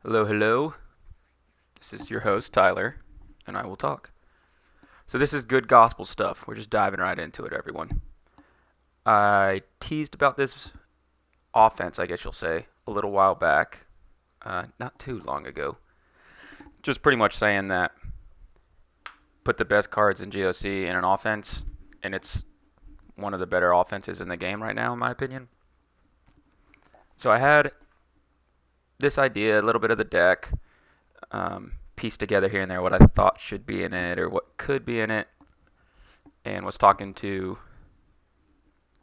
Hello, hello. This is your host, Tyler, and I will talk. So, this is good gospel stuff. We're just diving right into it, everyone. I teased about this offense, I guess you'll say, a little while back, not too long ago. Just pretty much saying that put the best cards in GOC in an offense, and it's one of the better offenses in the game right now, in my opinion. So, I had this idea, a little bit of the deck, pieced together here and there what I thought should be in it or what could be in it, and was talking to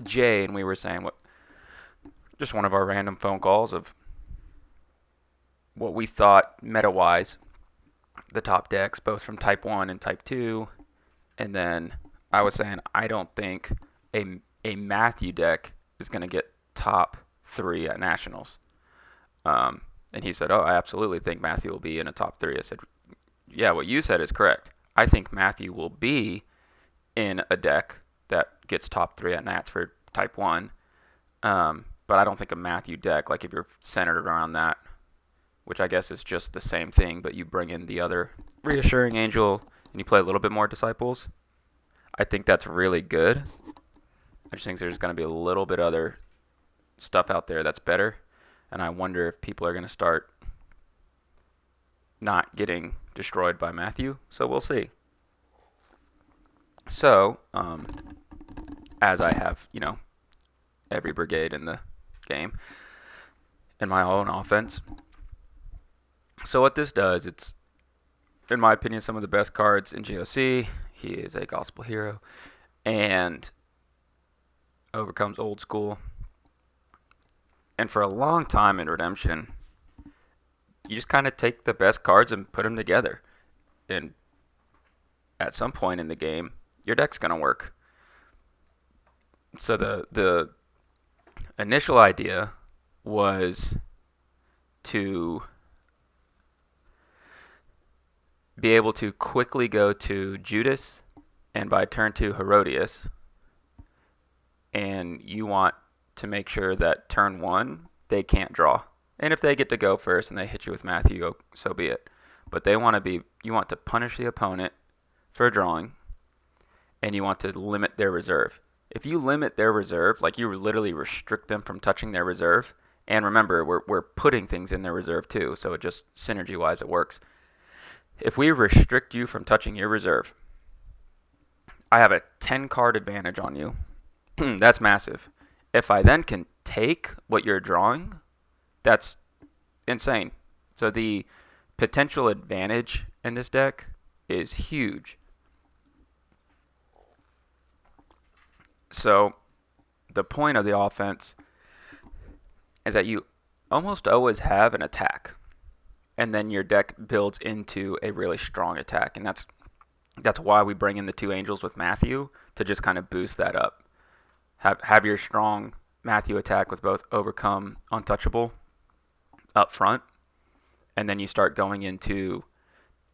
Jay, and we were saying what just one of our random phone calls of what we thought meta wise the top decks, both from Type 1 and Type 2. And then I was saying I don't think a Matthew deck is going to get top 3 at Nationals. And he said, "Oh, I absolutely think Matthew will be in a top 3." I said, "Yeah, what you said is correct. I think Matthew will be in a deck that gets top 3 at Nats for Type 1. But I don't think a Matthew deck, like if you're centered around that, which I guess is just the same thing, but you bring in the other Reassuring Angel and you play a little bit more Disciples, I think that's really good. I just think there's going to be a little bit other stuff out there that's better, and I wonder if people are going to start not getting destroyed by Matthew, so we'll see." So, as I have, every brigade in the game in my own offense. So what this does, it's, in my opinion, some of the best cards in GOC. He is a gospel hero and overcomes old school. And for a long time in Redemption, you just kind of take the best cards and put them together. And at some point in the game, your deck's going to work. So the initial idea was to be able to quickly go to Judas and by turn 2 Herodias, and you want to make sure that turn 1 they can't draw. And if they get to go first and they hit you with Matthew, so be it. But you want to punish the opponent for drawing, and you want to limit their reserve. If you limit their reserve, like you literally restrict them from touching their reserve, and remember, we're putting things in their reserve too, so it just synergy-wise it works. If we restrict you from touching your reserve, I have a 10-card advantage on you. That's massive. If I then can take what you're drawing, that's insane. So the potential advantage in this deck is huge. So the point of the offense is that you almost always have an attack, and then your deck builds into a really strong attack, and that's why we bring in the 2 angels with Matthew to just kind of boost that up. Have your strong Matthew attack with both Overcome, Untouchable up front, and then you start going into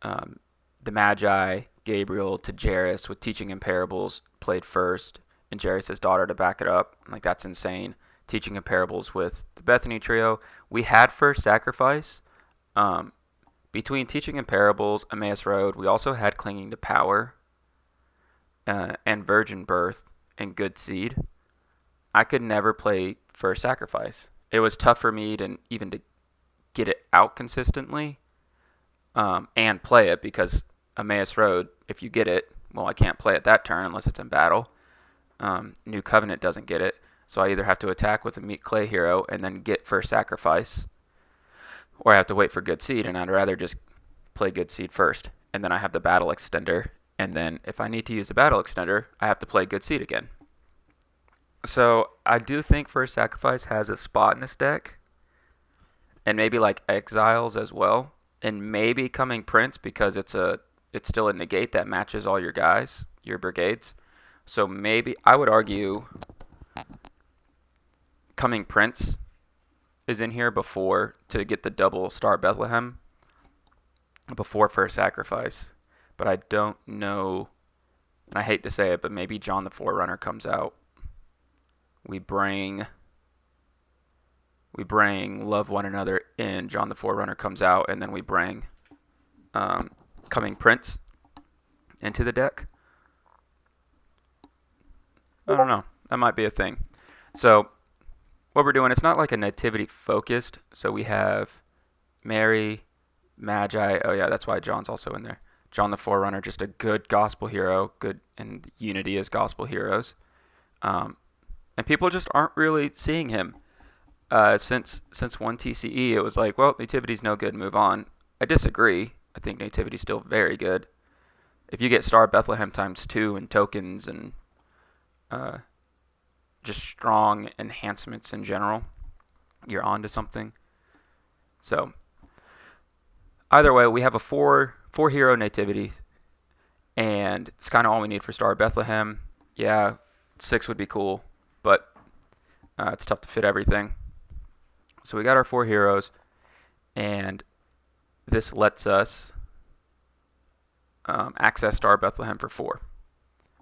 the Magi, Gabriel to Jairus with Teaching in Parables played first, and Jairus' daughter to back it up. Like, that's insane. Teaching in Parables with the Bethany trio. We had First Sacrifice. Between Teaching in Parables, Emmaus Road, we also had Clinging to Power and Virgin Birth and Good Seed. I could never play First Sacrifice. It was tough for me to even to get it out consistently and play it, because Emmaus Road, if you get it, well, I can't play it that turn unless it's in battle. New Covenant doesn't get it, so I either have to attack with a Meat Clay hero and then get First Sacrifice, or I have to wait for Good Seed, and I'd rather just play Good Seed first. And then I have the Battle Extender, and then if I need to use the Battle Extender, I have to play Good Seed again. So I do think First Sacrifice has a spot in this deck, and maybe like Exiles as well, and maybe Coming Prince, because it's still a negate that matches all your guys, your brigades. So maybe I would argue Coming Prince is in here before, to get the double Star Bethlehem before First Sacrifice. But I don't know, and I hate to say it, but maybe John the Forerunner comes out. We bring we bring Love One Another in. John the Forerunner comes out, and then we bring Coming Prince into the deck. I don't know. That might be a thing. So what we're doing, it's not like a nativity focused. So we have Mary, Magi. Oh yeah, that's why John's also in there. John the Forerunner, just a good gospel hero, good, and Unity as gospel heroes. And people just aren't really seeing him. Since 1 TCE, it was like, well, Nativity's no good, move on. I disagree. I think Nativity's still very good. If you get Star of Bethlehem times 2 and tokens and just strong enhancements in general, you're on to something. So either way, we have a four hero Nativity, and it's kind of all we need for Star of Bethlehem. Yeah, 6 would be cool, but it's tough to fit everything. So we got our 4 heroes, and this lets us access Star of Bethlehem for 4,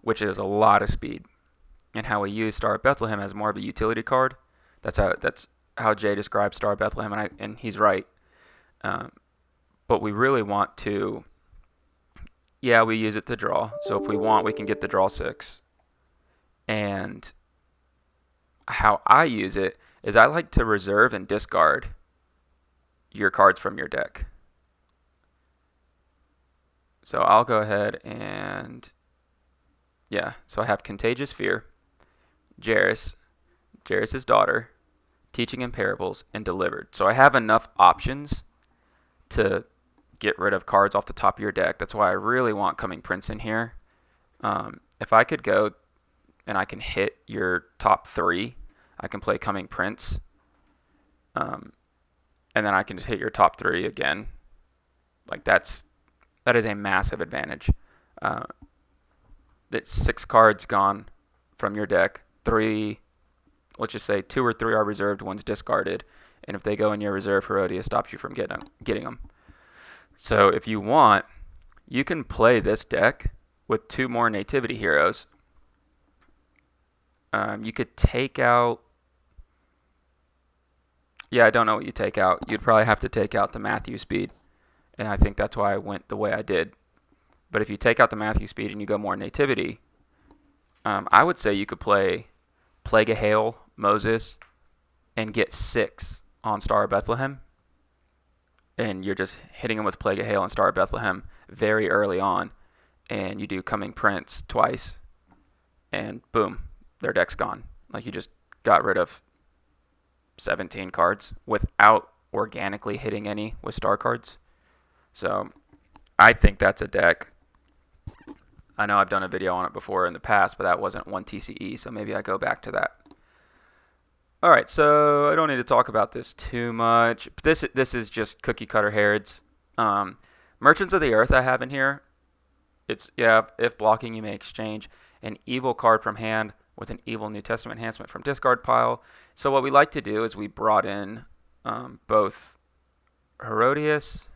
which is a lot of speed. And how we use Star of Bethlehem as more of a utility card. That's how Jay describes Star of Bethlehem, and he's right. But we really want to, we use it to draw. So if we want, we can get the draw 6. And how I use it is I like to reserve and discard your cards from your deck. So I'll go ahead and, so I have Contagious Fear, Jairus' daughter, Teaching in Parables, and Delivered. So I have enough options to get rid of cards off the top of your deck. That's why I really want Coming Prince in here. If I could go and I can hit your top 3, I can play Coming Prince. And then I can just hit your top 3 again. Like that is a massive advantage. That 6 cards gone from your deck. 3, let's just say 2 or 3 are reserved, 1's discarded, and if they go in your reserve, Herodias stops you from getting them. So if you want, you can play this deck with 2 more Nativity heroes. You could take out, I don't know what you take out. You'd probably have to take out the Matthew speed, and I think that's why I went the way I did. But if you take out the Matthew speed and you go more Nativity, I would say you could play Plague of Hail, Moses, and get 6 on Star of Bethlehem. And you're just hitting them with Plague of Hail and Star of Bethlehem very early on. And you do Coming Prince twice. And boom, their deck's gone. Like you just got rid of 17 cards without organically hitting any with star cards. So I think that's a deck. I know I've done a video on it before in the past, but that wasn't 1 TCE, so maybe I go back to that. All right, so I don't need to talk about this too much. This is just cookie cutter Herods. Merchants of the Earth I have in here. It's, if blocking, you may exchange an evil card from hand with an evil New Testament enhancement from discard pile. So what we like to do is we brought in both Herodias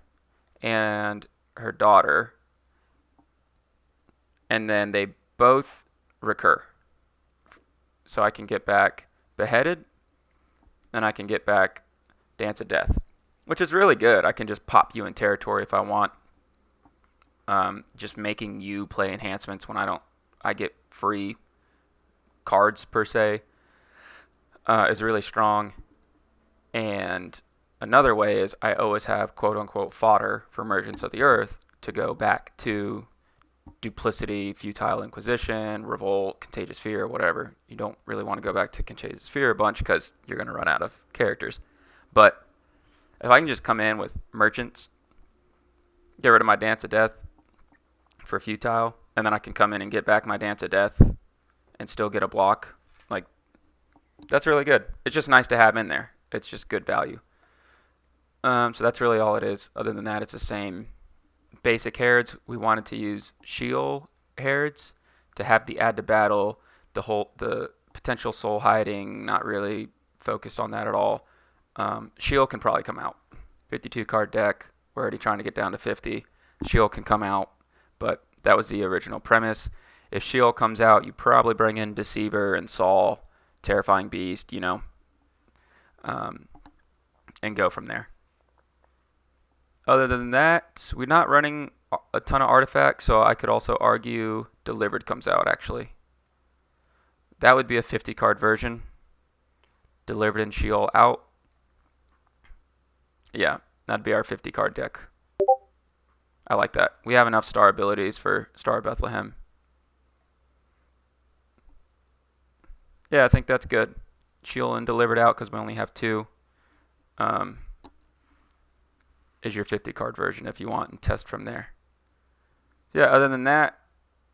and her daughter, and then they both recur. So I can get back Beheaded, and I can get back Dance of Death, which is really good. I can just pop you in territory if I want. Just making you play enhancements when I get free cards per se, is really strong. And another way is I always have quote unquote fodder for Merchants of the Earth to go back to Duplicity, Futile Inquisition, Revolt, Contagious Fear, whatever. You don't really want to go back to Contagious Fear a bunch because you're going to run out of characters. But if I can just come in with Merchants, get rid of my Dance of Death for Futile, and then I can come in and get back my Dance of Death and still get a block, like, that's really good. It's just nice to have in there. It's just good value. So that's really all it is. Other than that, it's the same basic Herods. We wanted to use Sheol Herods to have the add to battle, the potential soul hiding, not really focused on that at all. Sheol can probably come out. 52 card deck. We're already trying to get down to 50. Sheol can come out, but that was the original premise. If Sheol comes out, you probably bring in Deceiver and Saul, Terrifying Beast, and go from there. Other than that, we're not running a ton of artifacts, so I could also argue Delivered comes out, actually. That would be a 50 card version. Delivered and Sheol out. Yeah, that'd be our 50 card deck. I like that. We have enough star abilities for Star of Bethlehem. Yeah, I think that's good. Sheol and Delivered out because we only have 2. Is your 50 card version if you want, and test from there. Yeah, other than that,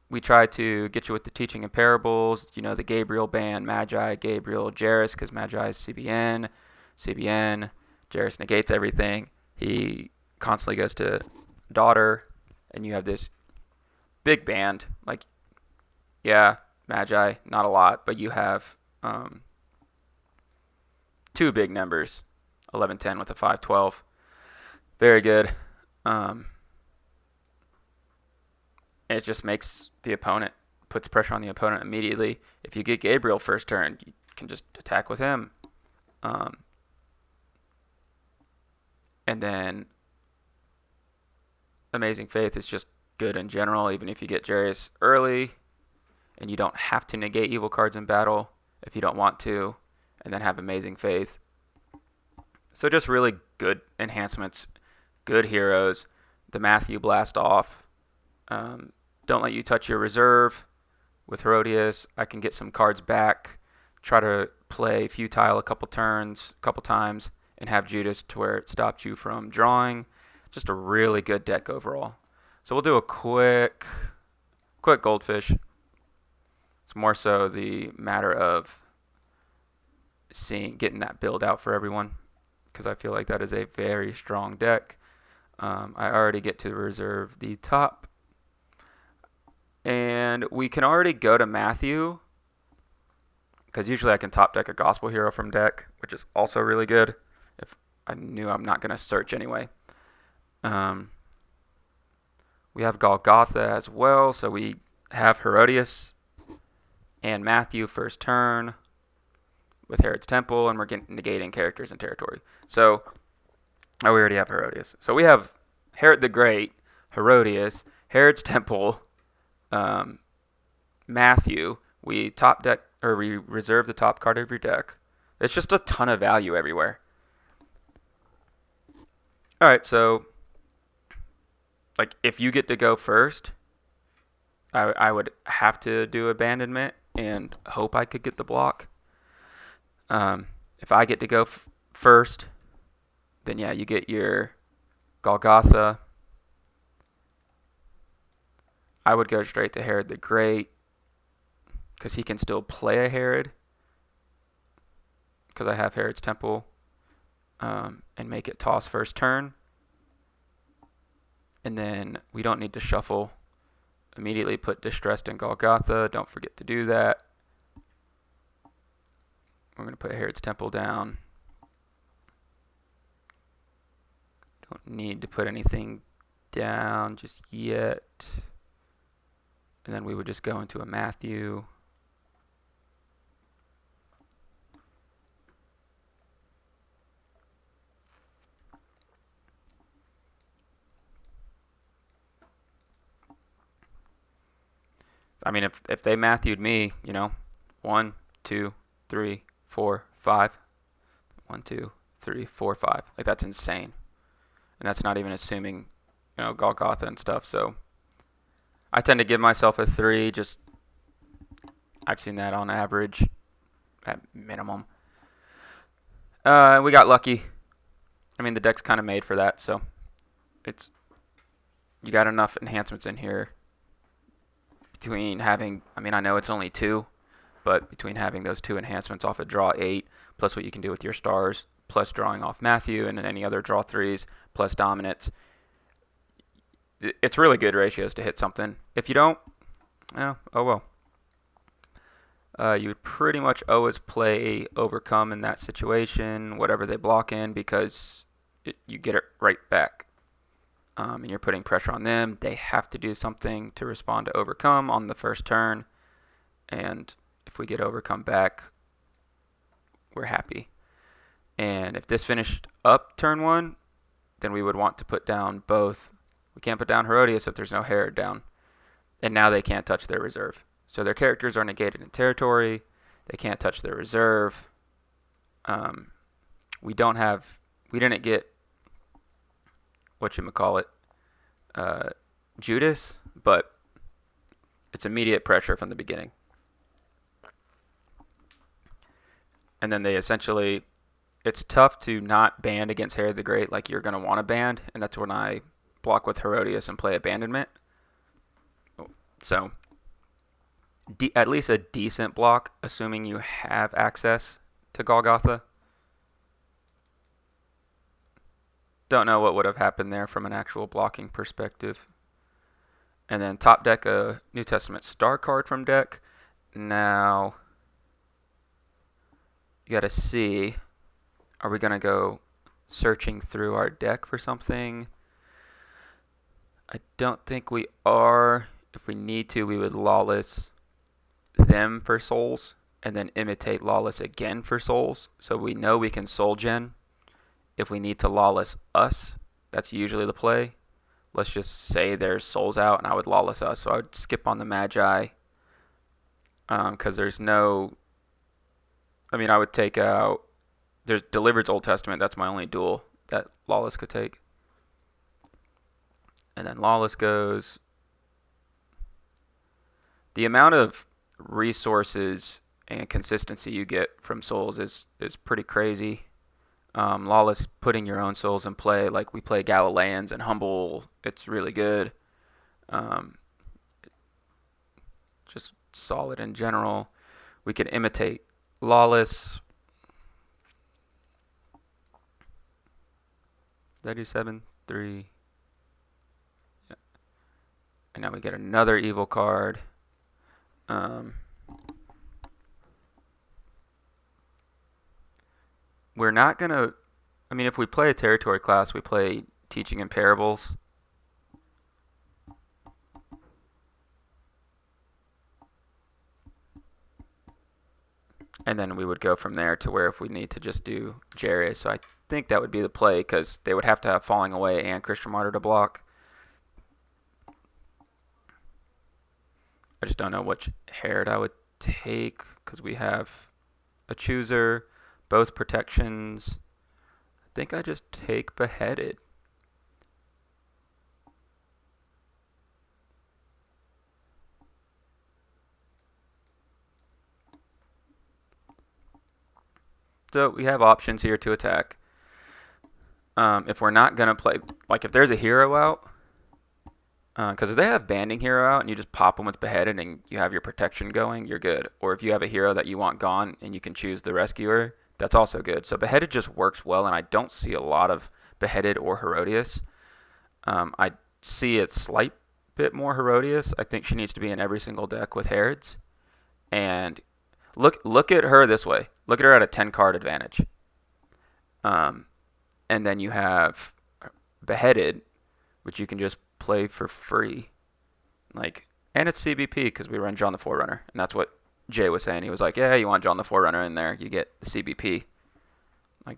we try to get you with the teaching and parables, the Gabriel band, Magi, Gabriel, Jairus, because Magi is CBN, Jairus negates everything. He constantly goes to daughter, and you have this big band. Like, yeah, Magi, not a lot, but you have 2 big numbers, 11-10 with a 5-12. Very good. It just makes the opponent, puts pressure on the opponent immediately. If you get Gabriel first turn, you can just attack with him. And then Amazing Faith is just good in general, even if you get Jairus early, and you don't have to negate evil cards in battle if you don't want to, and then have Amazing Faith. So just really good enhancements, good heroes. The Matthew blast off. Don't let you touch your reserve. With Herodias, I can get some cards back, try to play futile a couple times, and have Judas to where it stopped you from drawing. Just a really good deck overall. So we'll do a quick goldfish. It's more so the matter of getting that build out for everyone, because I feel like that is a very strong deck. I already get to reserve the top. And we can already go to Matthew, because usually I can top deck a Gospel Hero from deck, which is also really good if I knew I'm not going to search anyway. We have Golgotha as well, so we have Herodias and Matthew first turn with Herod's Temple, and we're negating characters and territory. So, we already have Herodias. So we have Herod the Great, Herodias, Herod's Temple, Matthew. We top deck, or we reserve the top card of your deck. It's just a ton of value everywhere. All right, so like if you get to go first, I would have to do Abandonment and hope I could get the block. If I get to go first, then yeah, you get your Golgotha. I would go straight to Herod the Great, because he can still play a Herod, because I have Herod's Temple, and make it toss first turn. And then we don't need to shuffle. Immediately put Distressed in Golgotha. Don't forget to do that. We're going to put Herod's Temple down. Don't need to put anything down just yet. And then we would just go into a Matthew. I mean, if they Matthewed me, 1, 2, 3, 4, 5. 1, 2, 3, 4, 5. Like, that's insane. And that's not even assuming, Golgotha and stuff. So I tend to give myself a 3. Just, I've seen that on average at minimum. We got lucky. I mean, the deck's kind of made for that. So you got enough enhancements in here. Between having, I know it's only 2, but between having those 2 enhancements off of draw 8, plus what you can do with your stars, plus drawing off Matthew and any other draw 3s, plus dominance, it's really good ratios to hit something. If you don't, oh well. You would pretty much always play Overcome in that situation, whatever they block in, because you get it right back. And you're putting pressure on them. They have to do something to respond to Overcome on the first turn. And if we get Overcome back, we're happy. And if this finished up turn 1, then we would want to put down both. We can't put down Herodias if there's no Herod down. And now they can't touch their reserve. So their characters are negated in territory. They can't touch their reserve. We didn't get Judas, but it's immediate pressure from the beginning. And then they essentially, it's tough to not band against Herod the Great like you're going to want to band, and that's when I block with Herodias and play abandonment. So at least a decent block, assuming you have access to Golgotha. Don't know what would have happened there from an actual blocking perspective. And then top deck a New Testament star card from deck. Now, you got to see, are we going to go searching through our deck for something? I don't think we are. If we need to, we would Lawless them for souls and then imitate Lawless again for souls. So we know we can soul gen. If we need to Lawless us, that's usually the play. Let's just say there's souls out and I would Lawless us. So I would skip on the Magi because there's no... I would take out... There's Delivered's Old Testament. That's my only duel that Lawless could take. And then Lawless goes... The amount of resources and consistency you get from souls is pretty crazy. Lawless putting your own souls in play, like we play Galileans and Humble, it's really good. Just solid in general. We can imitate Lawless. Did I do 7? 3. Yeah. And now we get another evil card. We're not going to... if we play a territory class, we play Teaching in Parables. And then we would go from there to where if we need to just do Jarius. So I think that would be the play because they would have to have Falling Away and Christian Martyr to block. I just don't know which Herod I would take because we have a Chooser, both protections. I think I just take Beheaded. So we have options here to attack. If we're not going to play, like if there's a hero out, because if they have Banding Hero out and you just pop them with Beheaded and you have your protection going, you're good. Or if you have a hero that you want gone and you can choose the Rescuer, that's also good. So Beheaded just works well, and I don't see a lot of Beheaded or Herodias. I see a slight bit more Herodias. I think she needs to be in every single deck with Herods. And look at her this way. Look at her at a 10-card advantage. And then you have Beheaded, which you can just play for free. And it's CBP because we run John the Forerunner. And that's what Jay was saying. He was like, yeah, you want John the Forerunner in there, you get the CBP.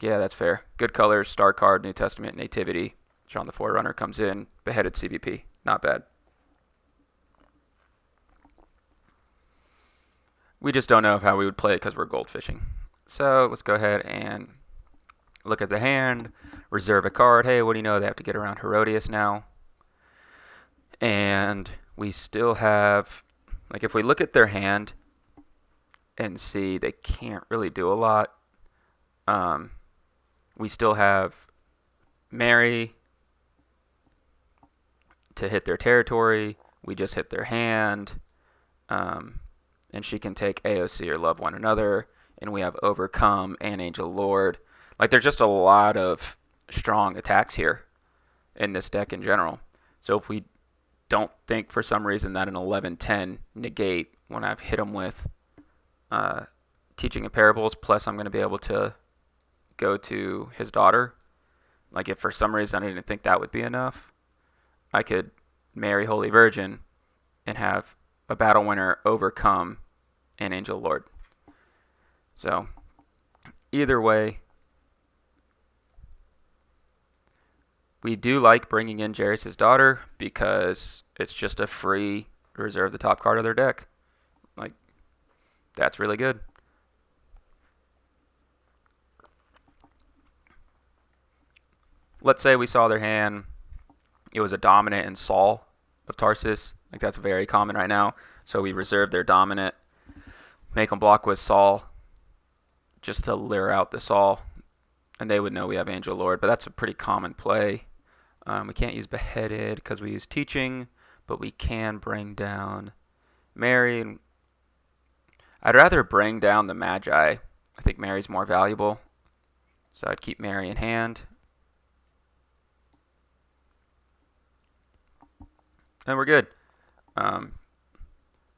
Yeah, that's fair. Good colors, star card, New Testament, Nativity. John the Forerunner comes in, Beheaded CBP. Not bad. We just don't know how we would play it because we're goldfishing. So let's go ahead and look at the hand, reserve a card. Hey, what do you know? They have to get around Herodias now. And we still have, if we look at their hand and see they can't really do a lot, we still have Mary to hit their territory. We just hit their hand. And she can take AOC or Love One Another. And we have Overcome and Angel Lord. There's just a lot of strong attacks here in this deck in general. So if we don't think for some reason that an 11-10 negate when I've hit them with Teaching in Parables, plus I'm going to be able to go to his daughter. If for some reason I didn't think that would be enough, I could marry Holy Virgin and have a Battle Winner, Overcome, and Angel Lord. So either way, We do like bringing in Jairus' daughter because it's just a free reserve the top card of their deck. Like, that's really good. Let's say we saw their hand, it was a dominant and Saul of Tarsus. Like, that's very common right now. So we reserve their dominant, make them block with Saul just to lure out the Saul. And they would know we have Angel Lord, but that's a pretty common play. We can't use Beheaded because we use Teaching, but we can bring down Mary. I'd rather bring down the Magi. I think Mary's more valuable. So I'd keep Mary in hand. And we're good.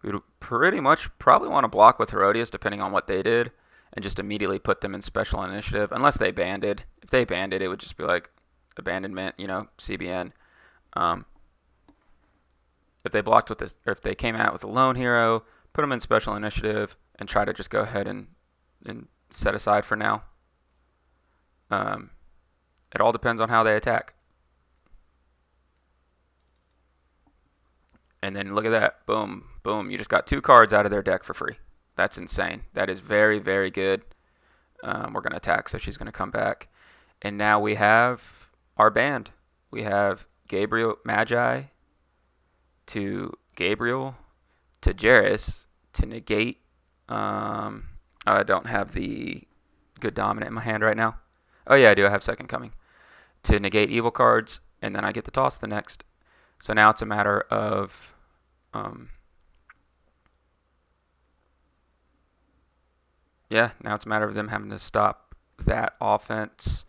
We'd pretty much probably want to block with Herodias depending on what they did and just immediately put them in special initiative unless they banded. If they banded, it would just be like abandonment, CBN. If they blocked with this, or if they came out with a lone hero, put them in special initiative and try to just go ahead and set aside for now. It all depends on how they attack. And then look at that. Boom, boom. You just got 2 cards out of their deck for free. That's insane. That is very, very good. We're going to attack, so she's going to come back. And now we have our band. We have Gabriel Magi to Gabriel to Jairus to negate. I don't have the good dominant in my hand right now. Oh, yeah, I do. I have Second Coming. To negate evil cards, and then I get to toss the next. So now it's a matter of now it's a matter of them having to stop that offense.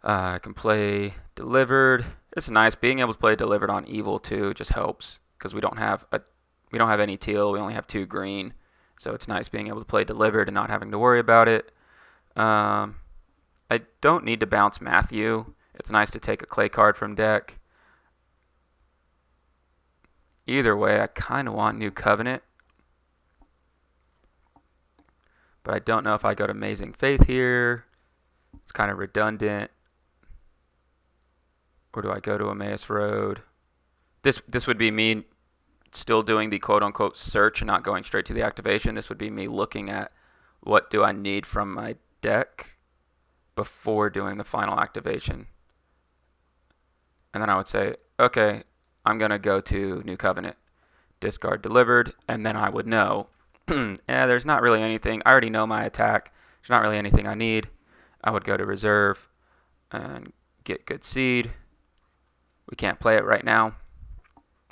I can play Delivered. It's nice being able to play Delivered on evil too. Just helps because we don't have any teal. We only have 2 green, so it's nice being able to play Delivered and not having to worry about it. I don't need to bounce Matthew. It's nice to take a clay card from deck. Either way, I kind of want New Covenant. But I don't know if I go to Amazing Faith here. It's kind of redundant. Or do I go to Emmaus Road? This would be me still doing the quote-unquote search and not going straight to the activation. This would be me looking at what do I need from my deck before doing the final activation. And then I would say, okay, I'm going to go to New Covenant, discard Delivered, and then I would know, there's not really anything. I already know my attack. There's not really anything I need. I would go to Reserve and get Good Seed. We can't play it right now,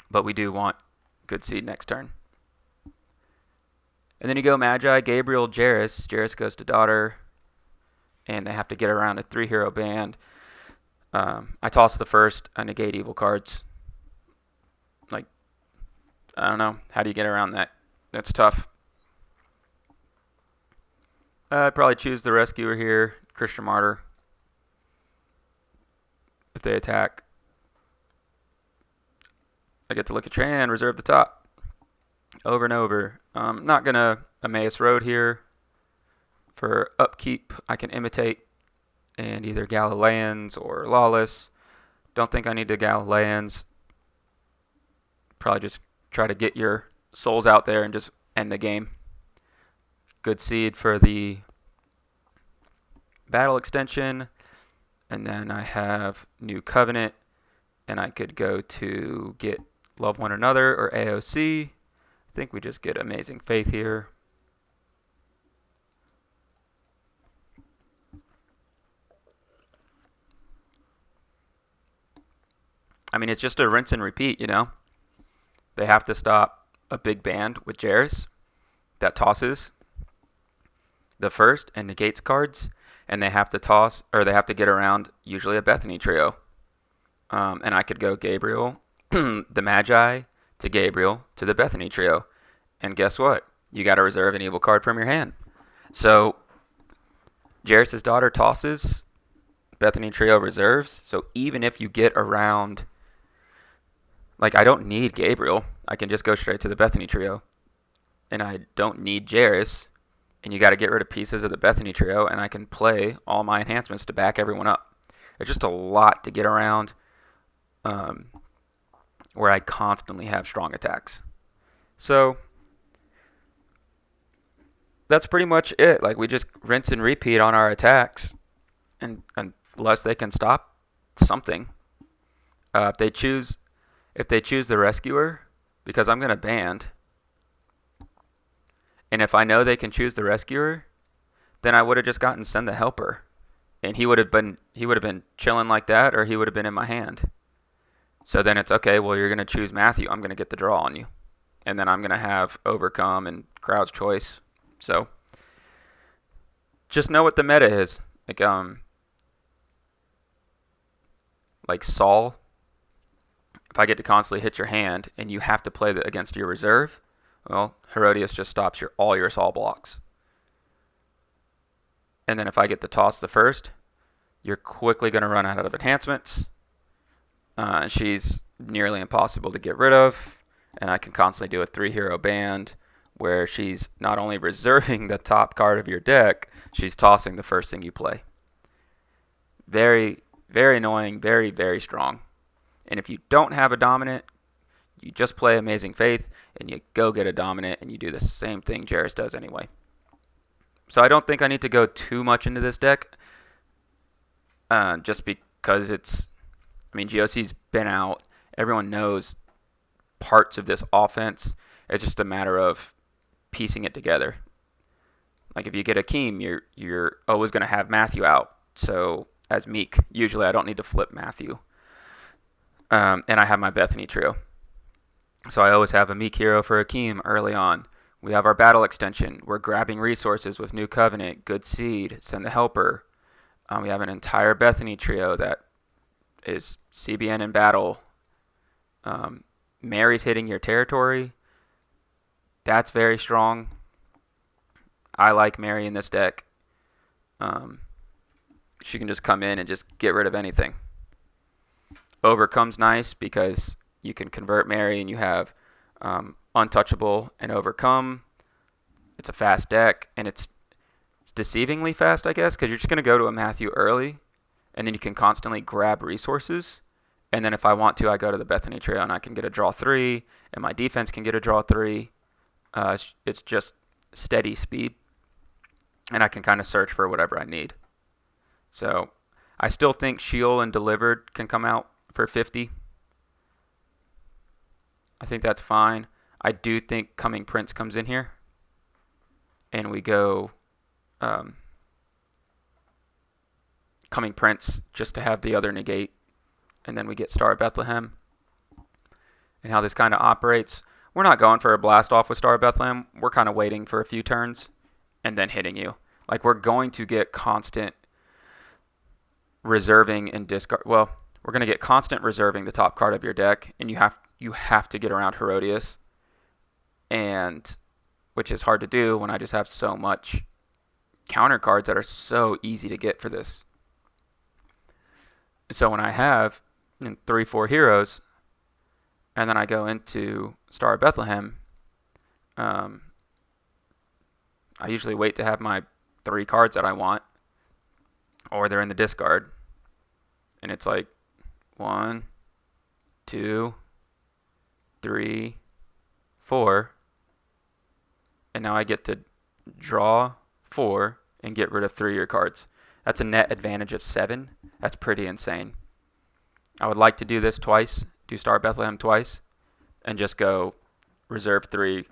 but we do want Good Seed next turn. And then you go Magi, Gabriel, Jairus. Jairus goes to Daughter, and they have to get around a 3-hero band. I toss the first. I negate evil cards. Like, I don't know. How do you get around that? That's tough. I'd probably choose the Rescuer here, Christian Martyr, if they attack. I get to look at your hand, reserve the top. Over and over. I'm not going to Emmaus Road here. For upkeep, I can imitate and either Galileans or Lawless. Don't think I need to Galileans. Probably just try to get your souls out there and just end the game. Good Seed for the battle extension. And then I have New Covenant. And I could go to get Love One Another or AOC. I think we just get Amazing Faith here. I mean, it's just a rinse and repeat, They have to stop a big band with Jairus that tosses the first and negates cards, and they have to toss, or they have to get around usually a Bethany trio. And I could go Gabriel, the Magi, to Gabriel, to the Bethany trio. And guess what? You got to reserve an evil card from your hand. So, Jairus' Daughter tosses, Bethany trio reserves. So even if you get around, like, I don't need Gabriel. I can just go straight to the Bethany trio. And I don't need Jairus. And you got to get rid of pieces of the Bethany trio, and I can play all my enhancements to back everyone up. It's just a lot to get around, um, where I constantly have strong attacks. So that's pretty much it. Like we just rinse and repeat on our attacks, and unless they can stop something. If they choose the rescuer, because I'm gonna band, and if I know they can choose the rescuer, then I would have just gotten send the helper, and he would have been chilling like that, or he would have been in my hand. So then it's okay. Well, you're gonna choose Matthew. I'm gonna get the draw on you, and then I'm gonna have overcome and crowd's choice. So just know what the meta is. Like Saul, if I get to constantly hit your hand and you have to play against your reserve, well, Herodias just stops all your Saul blocks. And then if I get to toss the first, you're quickly going to run out of enhancements. She's nearly impossible to get rid of, and I can constantly do a 3-hero band where she's not only reserving the top card of your deck, she's tossing the first thing you play. Very, very annoying, very, very strong. And if you don't have a dominant, you just play Amazing Faith and you go get a dominant and you do the same thing Jairus does anyway. So I don't think I need to go too much into this deck, just because GOC's been out. Everyone knows parts of this offense. It's just a matter of piecing it together. Like if you get Akeem, you're always going to have Matthew out. So as Meek, usually I don't need to flip Matthew. And I have my Bethany trio. So I always have a Meek hero for Akeem early on. We have our battle extension. We're grabbing resources with New Covenant, Good Seed, Send the Helper. We have an entire Bethany trio that is CBN in battle. Mary's hitting your territory. That's very strong. I like Mary in this deck. She can just come in and just get rid of anything. Overcome's nice because you can convert Mary and you have Untouchable and Overcome. It's a fast deck, and it's deceivingly fast, I guess, because you're just going to go to a Matthew early, and then you can constantly grab resources. And then if I want to, I go to the Bethany trio, and I can get a draw 3, and my defense can get a draw 3. It's just steady speed, and I can kind of search for whatever I need. So I still think Sheol and Delivered can come out for 50. I think that's fine. I do think Coming Prince comes in here, and we go Coming Prince just to have the other negate, and then we get Star of Bethlehem. And how this kind of operates, we're not going for a blast off with Star of Bethlehem. We're kind of waiting for a few turns and then hitting you. Like we're going to get constant reserving and discard. Well, we're going to get constant reserving the top card of your deck, and you have to get around Herodias, and which is hard to do when I just have so much counter cards that are so easy to get for this. So when I have 3-4 heroes, and then I go into Star of Bethlehem, I usually wait to have my 3 cards that I want, or they're in the discard, and it's like 1, 2, 3, 4, and now I get to draw 4 and get rid of 3 of your cards. That's a net advantage of 7. That's pretty insane. I would like to do this twice, do Star Bethlehem twice, and just go reserve 3,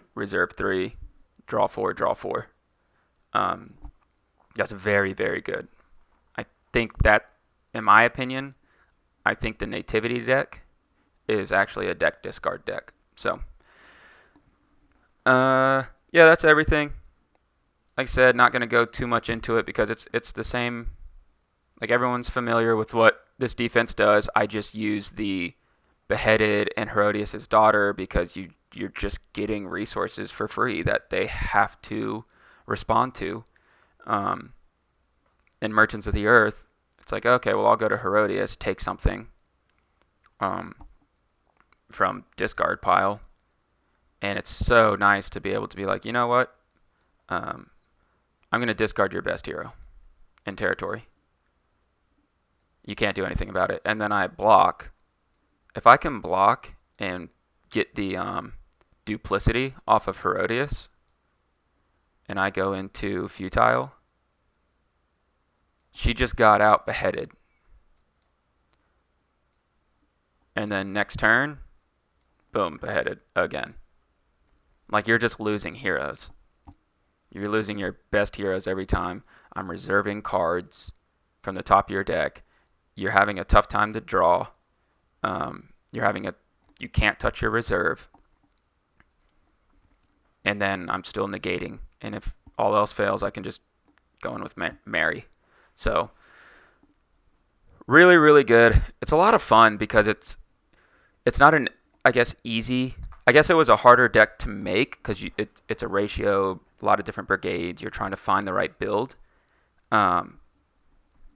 draw 4, draw 4. That's very, very good. I think that, in my opinion, I think the Nativity deck is actually a deck discard deck. So, yeah, that's everything. Like I said, not going to go too much into it because it's the same. Like everyone's familiar with what this defense does. I just use the Beheaded and Herodias' daughter because you're just getting resources for free that they have to respond to. In Merchants of the Earth, it's like, okay, well, I'll go to Herodias, take something from discard pile. And it's so nice to be able to be like, you know what? I'm going to discard your best hero in territory. You can't do anything about it. And then I block. If I can block and get the duplicity off of Herodias, and I go into futile, she just got out beheaded. And then next turn, boom, beheaded again. Like, you're just losing heroes. You're losing your best heroes every time. I'm reserving cards from the top of your deck. You're having a tough time to draw. You can't touch your reserve. And then I'm still negating. And if all else fails, I can just go in with Mary. So, really, really good. It's a lot of fun because it's not an, I guess, easy. I guess it was a harder deck to make because it's a ratio, a lot of different brigades. You're trying to find the right build. And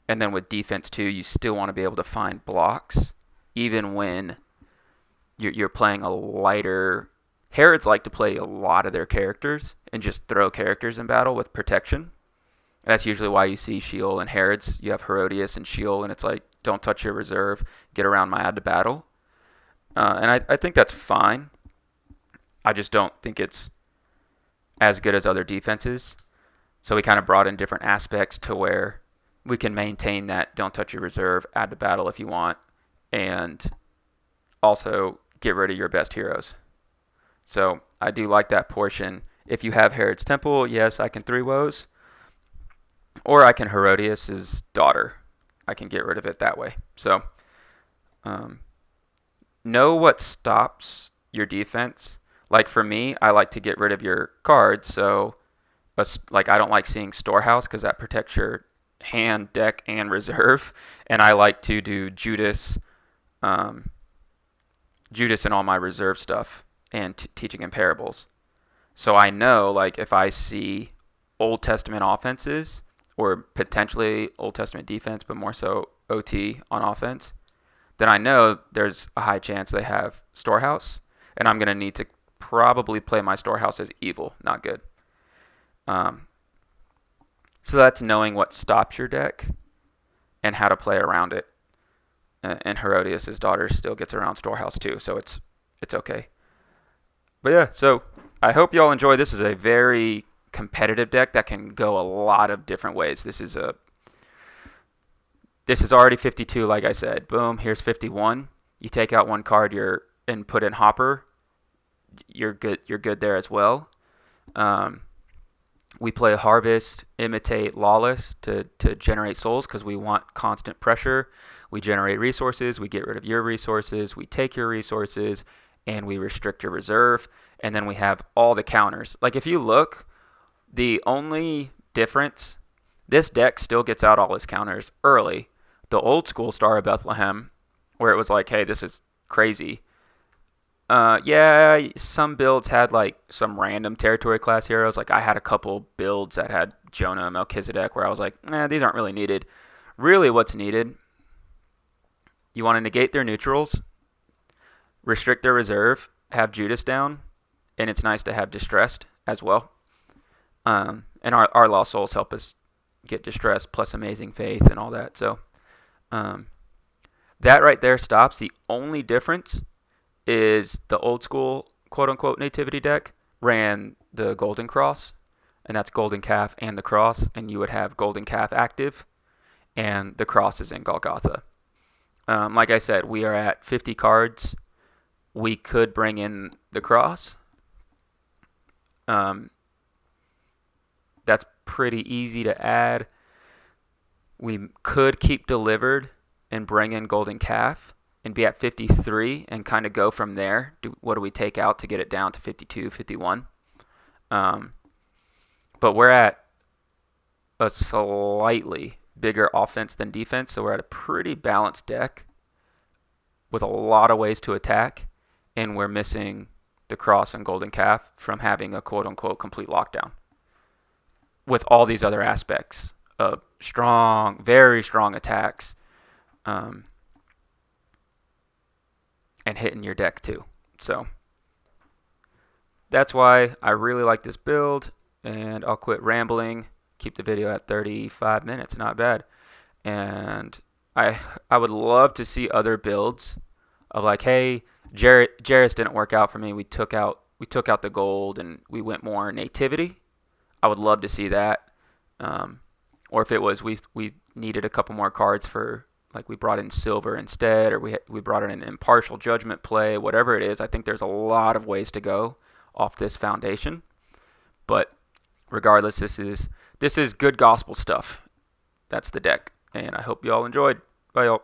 then with defense too, you still want to be able to find blocks, even when you're playing a lighter. Herods like to play a lot of their characters and just throw characters in battle with protection. That's usually why you see Sheol and Herods. You have Herodias and Sheol, and it's like, don't touch your reserve, get around my add to battle. And I think that's fine. I just don't think it's as good as other defenses. So we kind of brought in different aspects to where we can maintain that don't touch your reserve, add to battle if you want, and also get rid of your best heroes. So I do like that portion. If you have Herod's Temple, yes, I can 3-woes. Or I can Herodias' daughter. I can get rid of it that way. So know what stops your defense. Like for me, I like to get rid of your cards. So like I don't like seeing Storehouse because that protects your hand, deck, and reserve. And I like to do Judas and all my reserve stuff and teaching in parables. So I know, like, if I see Old Testament offenses or potentially Old Testament defense, but more so OT on offense, then I know there's a high chance they have Storehouse, and I'm going to need to probably play my Storehouse as evil, not good. So that's knowing what stops your deck and how to play around it. And Herodias' daughter still gets around Storehouse too, so it's okay. But yeah, so I hope y'all enjoy. This is a very competitive deck that can go a lot of different ways. This is already 52, like I said. Boom, here's 51. You take out one card and put in Hopper. You're good. You're good there as well. We play Harvest, Imitate, Lawless to generate souls because we want constant pressure. We generate resources. We get rid of your resources. We take your resources, and we restrict your reserve. And then we have all the counters. Like if you look, the only difference, this deck still gets out all its counters early. The old school Star of Bethlehem, where it was like, hey, this is crazy. Yeah, some builds had like some random territory class heroes. Like I had a couple builds that had Jonah and Melchizedek where I was like, these aren't really needed. Really what's needed, you want to negate their neutrals, restrict their reserve, have Judas down, and it's nice to have Distressed as well. And our Lost Souls help us get Distressed plus Amazing Faith and all that. So that right there stops. The only difference is the old school quote-unquote nativity deck ran the Golden Cross, and that's Golden Calf and the Cross, and you would have Golden Calf active, and the Cross is in Golgotha. Like I said, we are at 50 cards. We could bring in the Cross. That's pretty easy to add. We could keep Delivered and bring in Golden Calf and be at 53 and kind of go from there. What do we take out to get it down to 52, 51? But we're at a slightly bigger offense than defense, so we're at a pretty balanced deck with a lot of ways to attack, and we're missing the Cross and Golden Calf from having a quote-unquote complete lockdown with all these other aspects of strong, very strong attacks, and hitting your deck too. So that's why I really like this build, and I'll quit rambling, keep the video at 35 minutes, not bad. And I I would love to see other builds of like, hey, Jarrus didn't work out for me. We took out the gold and we went more nativity. I would love to see that. Um, or if it was we needed a couple more cards for, like, we brought in silver instead, or we brought in an impartial judgment play, whatever it is. I think there's a lot of ways to go off this foundation. But regardless, this is good gospel stuff. That's the deck, and I hope you all enjoyed. Bye, y'all.